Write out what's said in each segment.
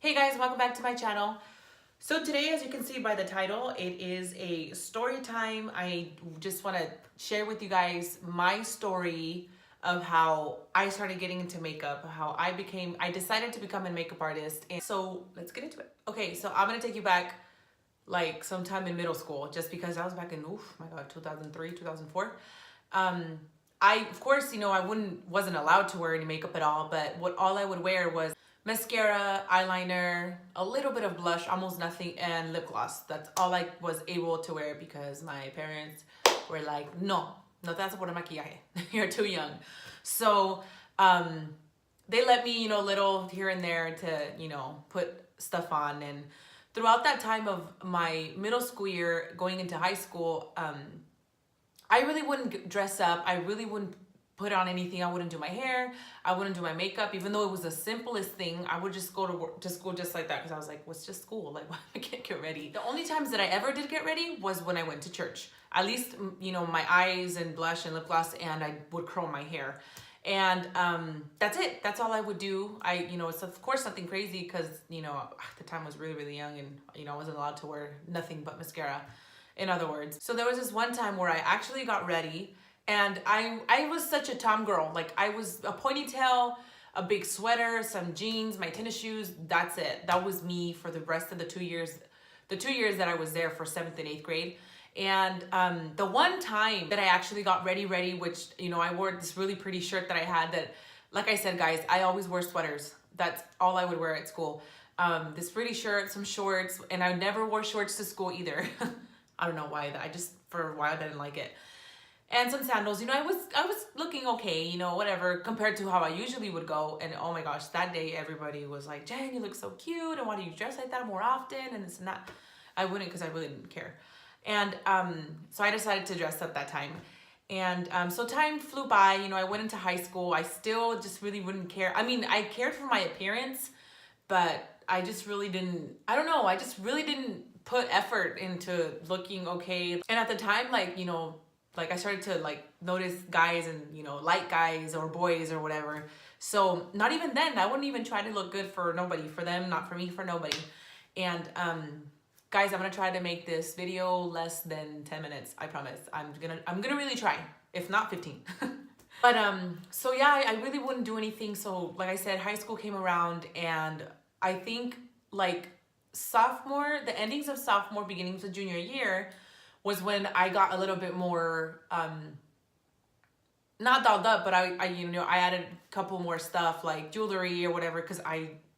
Hey guys, welcome back to my channel. So today, as you can see by the title, it is a story time. I just want to share with you guys my story of how I started getting into makeup, how I decided to become a makeup artist. And so let's get into it. Okay, so I'm going to take you back like sometime in middle school, just because I was back in, my God, 2003, 2004. Of course, I wasn't allowed to wear any makeup at all, but all I would wear was mascara, eyeliner, a little bit of blush, almost nothing, and lip gloss. That's all I was able to wear because my parents were like, no te vas a poner maquillaje. You're too young. So they let me, little here and there to, put stuff on. And throughout that time of my middle school year going into high school, I really wouldn't dress up. I really wouldn't put on anything. I wouldn't do my hair. I wouldn't do my makeup, even though it was the simplest thing. I would just go to work, just go just like that, because I was like, what's just school? Like, why I can't get ready? The only times that I ever did get ready was when I went to church. At least, my eyes and blush and lip gloss, and I would curl my hair. And that's it. That's all I would do. It's of course nothing crazy because, the time was really, really young, and, I wasn't allowed to wear nothing but mascara, in other words. So there was this one time where I actually got ready. And I was such a tom girl. Like, I was a ponytail, a big sweater, some jeans, my tennis shoes. That's it. That was me for the rest of the 2 years. The 2 years that I was there for 7th and 8th grade. And the one time that I actually got ready, which, I wore this really pretty shirt that I had that, like I said, guys, I always wear sweaters. That's all I would wear at school. This pretty shirt, some shorts, and I never wore shorts to school either. I don't know why. For a while, I didn't like it. And some sandals. I was looking okay, whatever, compared to how I usually would go. And oh my gosh, that day everybody was like, Jen, you look so cute, and why do you dress like that more often, and this and that. I wouldn't, because I really didn't care. And so I decided to dress up that time. And so time flew by. I went into high school. I still just really wouldn't care. I mean, I cared for my appearance, but I just really didn't, I don't know, I just really didn't put effort into looking okay. And at the time, I started to notice guys and, like guys or boys or whatever. So not even then, I wouldn't even try to look good for nobody, for them, not for me, for nobody. And guys, I'm gonna try to make this video less than 10 minutes. I promise. I'm gonna really try, if not 15. But so yeah, I really wouldn't do anything. So like I said, high school came around, and I think the endings of sophomore, beginnings of junior year, was when I got a little bit more, not dolled up, but I added a couple more stuff like jewelry or whatever, because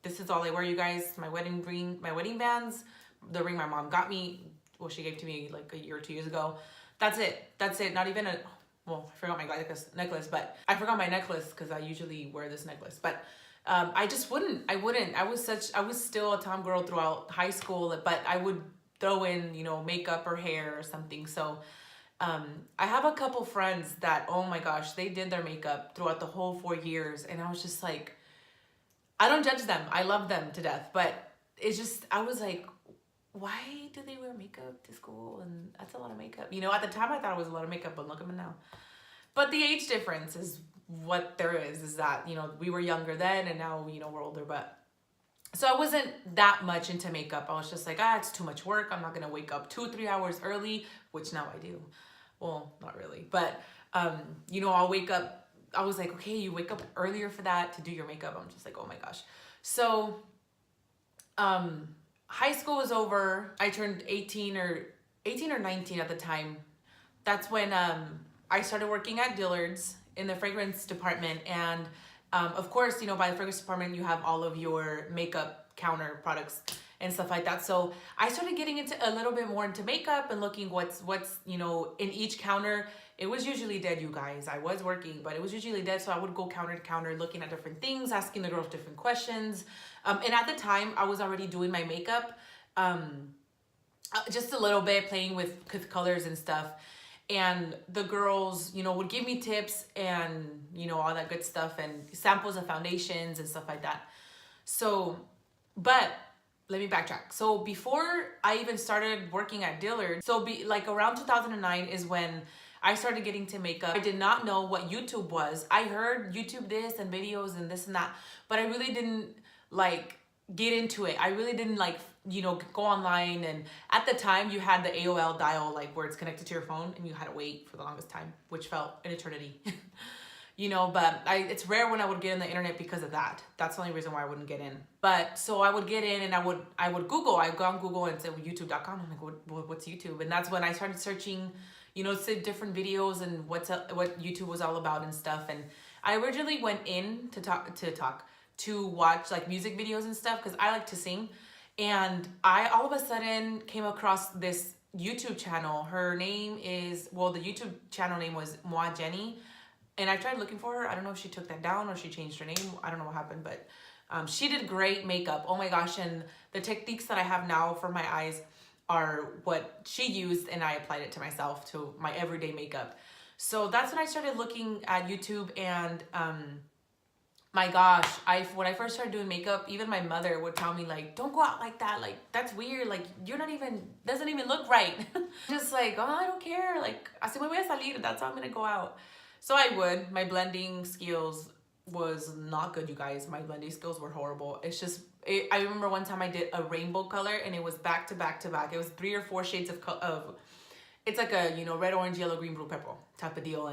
this is all I wear, you guys. My wedding ring, my wedding bands, the ring my mom got me, well, she gave to me like a year or 2 years ago. That's it. Not even I forgot my necklace, but I forgot my necklace because I usually wear this necklace. But I wouldn't. I was still a tom girl throughout high school, but I would throw in, makeup or hair or something. So I have a couple friends that, oh my gosh, they did their makeup throughout the whole 4 years. And I was just like, I don't judge them. I love them to death. But it's just, I was like, why do they wear makeup to school? And that's a lot of makeup. At the time I thought it was a lot of makeup, but look at me now. But the age difference is what there is that, we were younger then, and now, we're older. But so I wasn't that much into makeup. I was just like, it's too much work. I'm not going to wake up 2-3 hours early, which now I do. Well, not really. But, I'll wake up. I was like, okay, you wake up earlier for that to do your makeup. I'm just like, oh my gosh. So high school was over. I turned 18 or 19 at the time. That's when I started working at Dillard's in the fragrance department. And of course, by the fragrance department, you have all of your makeup counter products and stuff like that. So I started getting into a little bit more into makeup and looking what's in each counter. It was usually dead, you guys. I was working, but it was usually dead. So I would go counter to counter, looking at different things, asking the girls different questions. And at the time, I was already doing my makeup, just a little bit, playing with colors and stuff. And the girls, would give me tips and, all that good stuff, and samples of foundations and stuff like that. So, but let me backtrack. So before I even started working at Dillard's, around 2009 is when I started getting to makeup. I did not know what YouTube was. I heard YouTube this and videos and this and that, but I really didn't get into it. I really didn't like, go online. And at the time you had the AOL dial, like where it's connected to your phone and you had to wait for the longest time, which felt an eternity. But it's rare when I would get in the internet because of that. That's the only reason why I wouldn't get in. But so I would get in and I would Google. I'd go on Google and say youtube.com. I'm like, what's YouTube? And that's when I started searching, different videos and what YouTube was all about and stuff. And I originally went in to watch like music videos and stuff because I like to sing. And I all of a sudden came across this YouTube channel. Her name is, the YouTube channel name was Jenny. And I tried looking for her. I don't know if she took that down or she changed her name. I don't know what happened, but she did great makeup. Oh my gosh. And the techniques that I have now for my eyes are what she used, and I applied it to myself, to my everyday makeup. So that's when I started looking at YouTube. And my gosh, when I first started doing makeup, even my mother would tell me like, don't go out like that. Like, that's weird. Like, doesn't even look right. Just like, oh, I don't care. Like, así me voy a salir. That's how I'm going to go out. So I would. My blending skills was not good, you guys. My blending skills were horrible. It's just, I remember one time I did a rainbow color and it was back to back to back. It was 3 or 4 shades of it's like a, red, orange, yellow, green, blue, purple type of deal.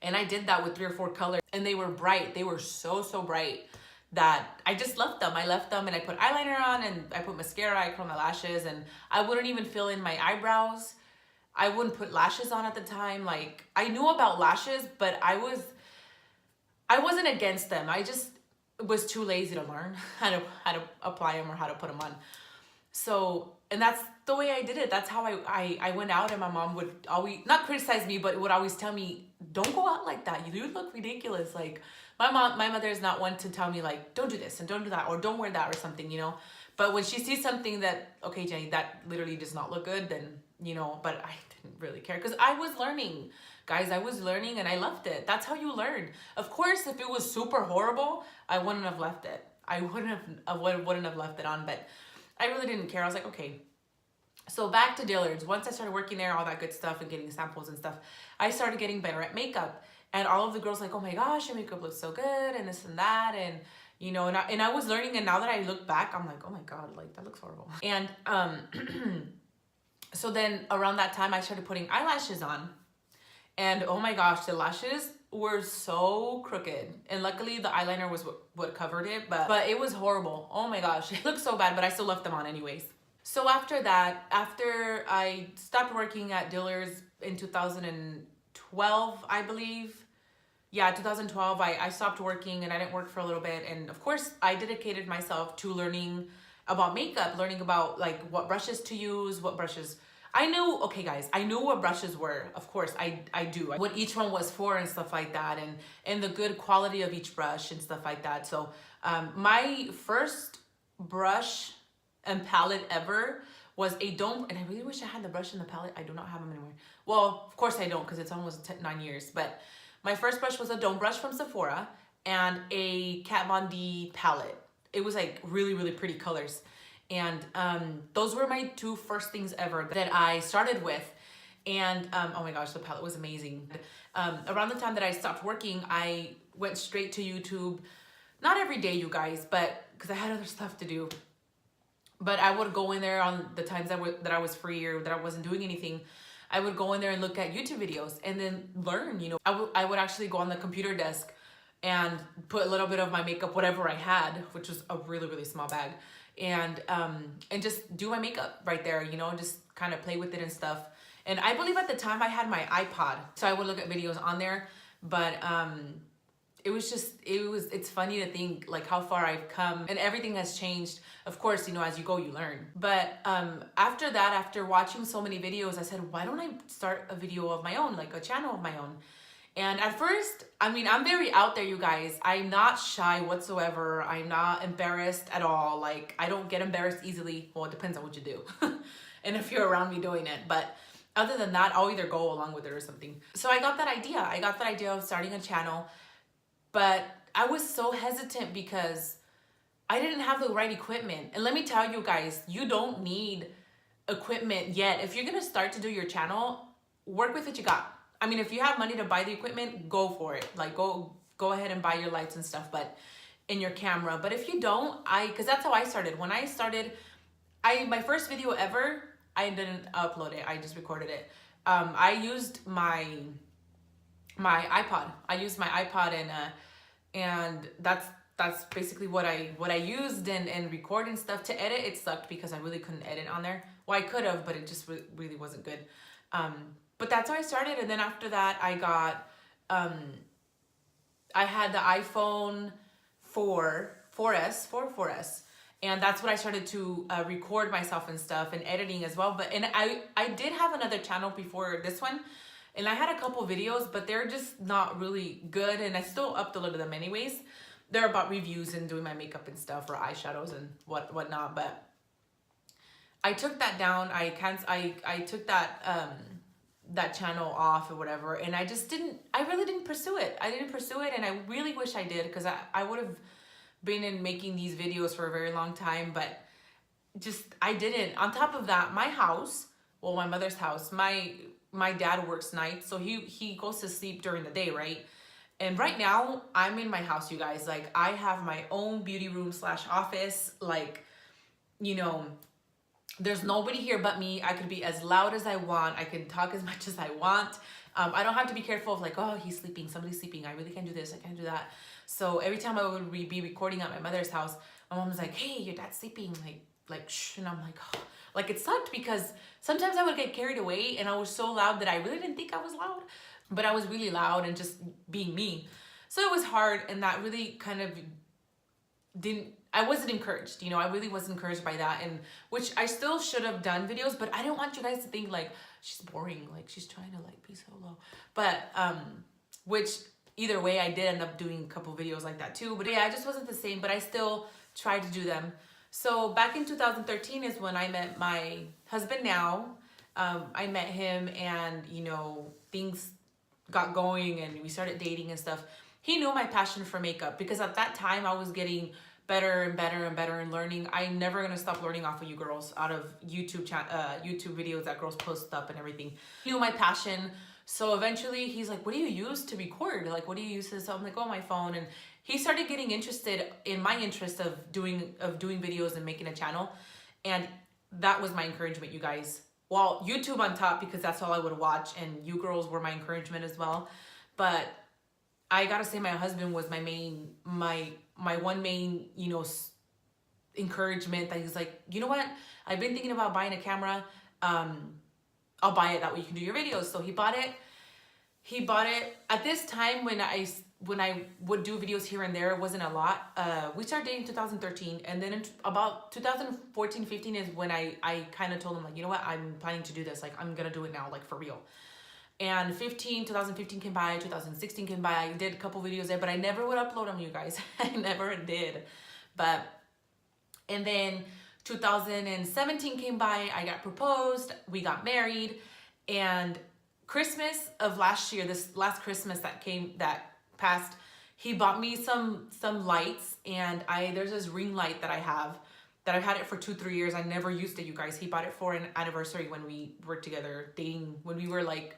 And I did that with 3 or 4 colors and they were bright. They were so, so bright that I just left them. I left them and I put eyeliner on and I put mascara, I curled my lashes, and I wouldn't even fill in my eyebrows. I wouldn't put lashes on at the time. Like, I knew about lashes, but I wasn't against them. I just was too lazy to learn how to apply them or how to put them on. So, and that's the way I did it. That's how I went out, and my mom would always, not criticize me, but would always tell me, don't go out like that. You look ridiculous. Like, my mother is not one to tell me like, don't do this and don't do that, or don't wear that or something, But when she sees something that, okay, Jenny, that literally does not look good, then, but I didn't really care because I was learning. Guys, I was learning and I loved it. That's how you learn. Of course, if it was super horrible, I wouldn't have left it. I wouldn't have left it on, but I really didn't care. I was like, okay. So back to Dillard's. Once I started working there, all that good stuff and getting samples and stuff, I started getting better at makeup. And all of the girls like, oh my gosh, your makeup looks so good and this and that. And and I was learning, and now that I look back, I'm like, oh my God, like that looks horrible. And so then around that time I started putting eyelashes on, and oh my gosh, the lashes were so crooked. And luckily the eyeliner was what covered it, but it was horrible. Oh my gosh, it looked so bad, but I still left them on anyways. So after that, after I stopped working at Dillard's in 2012, I believe. Yeah, 2012, I stopped working and I didn't work for a little bit. And of course, I dedicated myself to learning about makeup, learning about like what brushes to use, what brushes. I knew, okay guys, I knew what brushes were. Of course, I do. What each one was for and stuff like that. And the good quality of each brush and stuff like that. So my first brush and palette ever was a dome. And I really wish I had the brush and the palette. I do not have them anymore. Well, of course I don't, because it's almost 9 years. But my first brush was a dome brush from Sephora and a Kat Von D palette. It was like really, really pretty colors. And those were my 2 first things ever that I started with. And oh my gosh, the palette was amazing. Around the time that I stopped working, I went straight to YouTube. Not every day, you guys, but because I had other stuff to do. But I would go in there on the times that I was free or that I wasn't doing anything. I would go in there and look at YouTube videos and then learn, I would actually go on the computer desk and put a little bit of my makeup, whatever I had, which was a really, really small bag, and just do my makeup right there, just kind of play with it and stuff. And I believe at the time I had my iPod, so I would look at videos on there, but it's funny to think like how far I've come, and everything has changed. Of course, as you go, you learn. But after that, after watching so many videos, I said, why don't I start a video of my own, like a channel of my own? And at first, I'm very out there, you guys. I'm not shy whatsoever. I'm not embarrassed at all. Like, I don't get embarrassed easily. Well, it depends on what you do and if you're around me doing it. But other than that, I'll either go along with it or something. So I got that idea. I got that idea of starting a channel. But I was so hesitant because I didn't have the right equipment. And let me tell you guys, you don't need equipment yet. If you're going to start to do your channel, work with what you got. If you have money to buy the equipment, go for it. Like go ahead and buy your lights and stuff. But in your camera. But if you don't, because that's how I started. When I started, my first video ever, I didn't upload it. I just recorded it. I used my iPod. I used my iPod, and that's basically what I used and record and stuff. To edit, it sucked because I really couldn't edit on there. Well, I could have, but it just really wasn't good. But that's how I started. And then after that, I got, I had the iPhone 4S. And that's what I started to record myself and stuff and editing as well. And I did have another channel before this one. And I had a couple videos, but they're just not really good. And I still uploaded them anyways. They're about reviews and doing my makeup and stuff, or eyeshadows and whatnot. But I took that down. I took that channel off or whatever. And I really didn't pursue it. And I really wish I did, because I would have been in making these videos for a very long time, but I didn't. On top of that, my house, well, my mother's house, my dad works nights, so he goes to sleep during the day, right? And right now, I'm in my house, you guys. Like, I have my own beauty room / office. Like, you know, there's nobody here but me. I could be as loud as I want. I can talk as much as I want. I don't have to be careful of like, oh, he's sleeping, somebody's sleeping. I really can't do this, I can't do that. So every time I would be recording at my mother's house, my mom was like, hey, your dad's sleeping. Like, shh. And I'm like, oh. Like, it sucked because sometimes I would get carried away and I was so loud that I really didn't think I was loud, but I was really loud and just being me. So it was hard, and that really kind of I wasn't encouraged, you know. I really wasn't encouraged by that, and which I still should have done videos, but I don't want you guys to think like she's boring, like she's trying to like be so low. But which either way, I did end up doing a couple videos like that too. But yeah, it just wasn't the same, but I still tried to do them. So back in 2013 is when I met my husband now. I met him, and you know, things got going and we started dating and stuff. He knew my passion for makeup, because at that time I was getting better and better and better and learning. I'm never gonna stop learning off of you girls, out of YouTube videos that girls post up and everything. He knew my passion. So eventually he's like, what do you use to record? Like, what do you use to? So I'm like, oh, my phone. And he started getting interested in my interest of doing videos and making a channel. And that was my encouragement, you guys. Well, YouTube on top, because that's all I would watch, and you girls were my encouragement as well. But I gotta say, my husband was my one main, you know, encouragement. That he's like, you know what? I've been thinking about buying a camera. I'll buy it, that way you can do your videos. So he bought it. At this time when I would do videos here and there, it wasn't a lot. We started dating in 2013, and then in about 2014, 15 is when I kind of told him, like, you know what, I'm planning to do this. Like, I'm gonna do it now, like, for real. And 2015 came by, 2016 came by. I did a couple videos there, but I never would upload them, you guys. I never did. And then 2017 came by, I got proposed, we got married, and Christmas of last year, this last Christmas that passed, he bought me some lights, and there's this ring light that I have, that I've had it for 2-3 years. I never used it, you guys. He bought it for an anniversary when we were together dating, when we were like,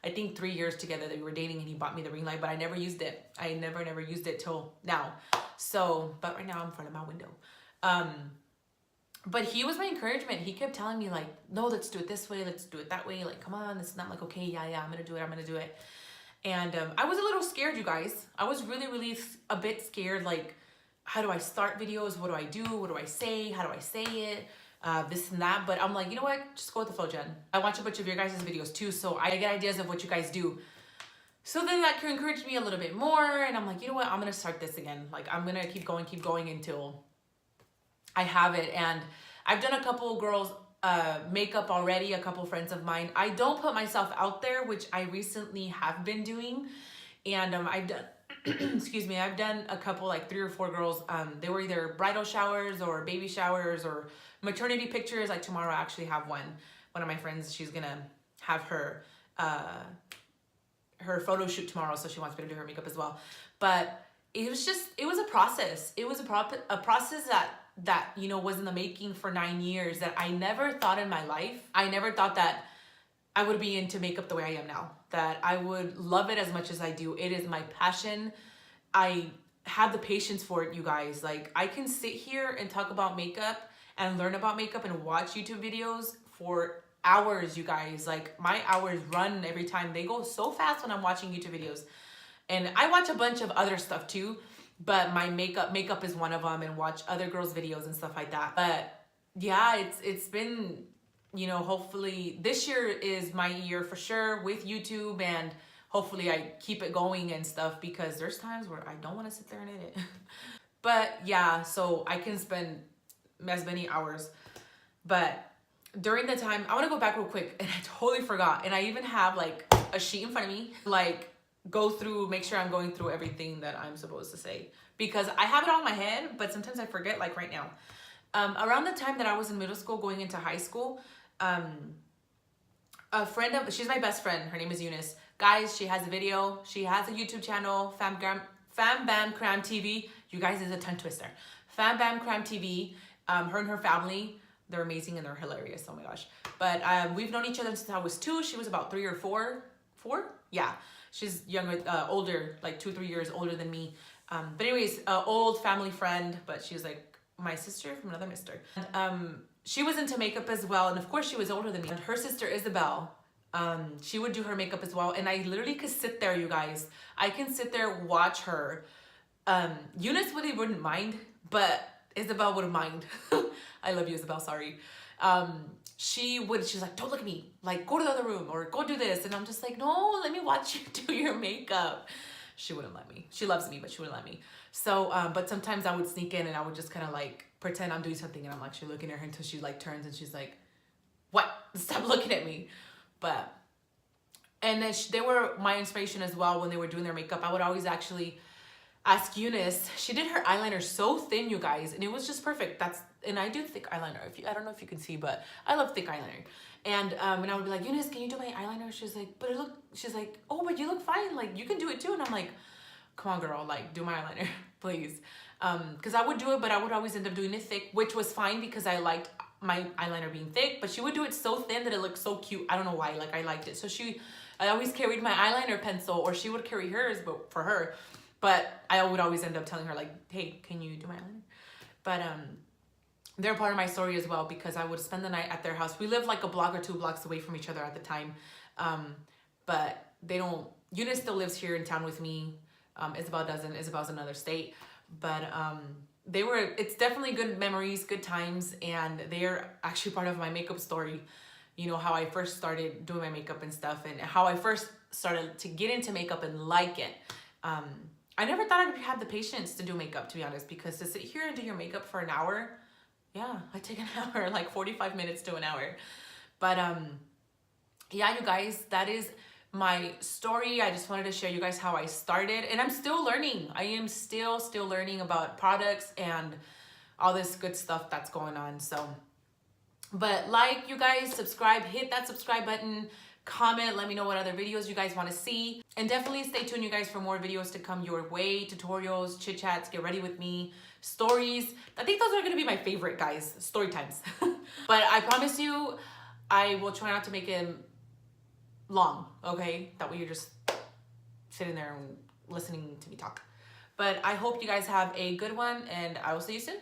I think 3 years together that we were dating, and he bought me the ring light, but I never used it. I never used it till now. So, but right now I'm in front of my window. But he was my encouragement. He kept telling me, like, no, let's do it this way, let's do it that way. Like, come on, it's not like, okay, yeah, I'm gonna do it. And I was a little scared, you guys. I was really a bit scared. Like, how do I start videos? What do I do? What do I say? How do I say it? This and that. But I'm like, you know what? Just go with the flow, Jen. I watch a bunch of your guys' videos too, so I get ideas of what you guys do. So then that encouraged me a little bit more, and I'm like, you know what? I'm gonna start this again. Like, I'm gonna keep going until I have it. And I've done a couple girls makeup already, a couple friends of mine. I don't put myself out there, which I recently have been doing. And I've done excuse me, I've done a couple, like 3 or 4 girls. They were either bridal showers or baby showers or maternity pictures. Like, tomorrow I actually have one of my friends, she's gonna have her photo shoot tomorrow, so she wants me to do her makeup as well. But it was a process. It was a process that, you know, was in the making for 9 years, that I never thought in my life. I never thought that I would be into makeup the way I am now, that I would love it as much as I do. It is my passion. I have the patience for it, you guys. Like, I can sit here and talk about makeup and learn about makeup and watch YouTube videos for hours, you guys. Like, my hours run every time. They go so fast when I'm watching YouTube videos. And I watch a bunch of other stuff too, but my makeup is one of them, and watch other girls' videos and stuff like that. But yeah, it's been, you know, hopefully this year is my year for sure with YouTube, and hopefully I keep it going and stuff, because there's times where I don't want to sit there and edit. But yeah, so I can spend as many hours. But during the time, I want to go back real quick, and I totally forgot. And I even have like a sheet in front of me, like go through, make sure I'm going through everything that I'm supposed to say, because I have it all in my head, but sometimes I forget, like right now. Around the time that I was in middle school going into high school, a friend of, she's my best friend, her name is Eunice. Guys, she has a video, she has a YouTube channel, Fam Bam Cram TV. You guys, is a tongue twister. Fam Bam Cram TV. Her and her family, they're amazing and they're hilarious. Oh my gosh. But we've known each other since I was 2. She was about 3 or 4. 4? Yeah. She's younger, older, like 2-3 years older than me. But anyways, old family friend, but she's like my sister from another mister. She was into makeup as well, and of course she was older than me. And her sister Isabel, she would do her makeup as well, and I literally could sit there, you guys. I can sit there, watch her. Eunice really wouldn't mind, but Isabel wouldn't mind. I love you, Isabel, sorry. She's like, don't look at me, like go to the other room or go do this, and I'm just like, no, let me watch you do your makeup. She wouldn't let me. She loves me, but she wouldn't let me. So but sometimes I would sneak in and I would just kind of like pretend I'm doing something, and I'm actually looking at her until she like turns and she's like, what? Stop looking at me. But and then they were my inspiration as well when they were doing their makeup. I would always actually ask Eunice. She did her eyeliner so thin, you guys, and it was just perfect. And I do thick eyeliner. I don't know if you can see, but I love thick eyeliner. And I would be like, Eunice, can you do my eyeliner? She's like, she's like, oh, but you look fine. Like, you can do it too. And I'm like, come on, girl, like, do my eyeliner, please. Because I would do it, but I would always end up doing it thick, which was fine because I liked my eyeliner being thick, but she would do it so thin that it looked so cute. I don't know why, like, I liked it. So I always carried my eyeliner pencil, or she would carry hers, but for her. But I would always end up telling her, like, hey, can you do my eyeliner? But they're part of my story as well, because I would spend the night at their house. We lived like a block or 2 blocks away from each other at the time. But Eunice still lives here in town with me. Isabel doesn't. Isabel's in another state. But it's definitely good memories, good times, and they're actually part of my makeup story. You know, how I first started doing my makeup and stuff, and how I first started to get into makeup and like it. I never thought I'd have the patience to do makeup, to be honest, because to sit here and do your makeup for an hour, yeah, I take an hour, like 45 minutes to an hour. But yeah, you guys, that is my story. I just wanted to share you guys how I started, and I'm still learning. I am still learning about products and all this good stuff that's going on. So, but like, you guys, subscribe, hit that subscribe button, comment, let me know what other videos you guys want to see, and definitely stay tuned, you guys, for more videos to come your way. Tutorials, chit chats, get ready with me, stories. I think those are going to be my favorite, guys, story times. But I promise you, I will try not to make it long, okay? That way you're just sitting there and listening to me talk. But I hope you guys have a good one, and I will see you soon.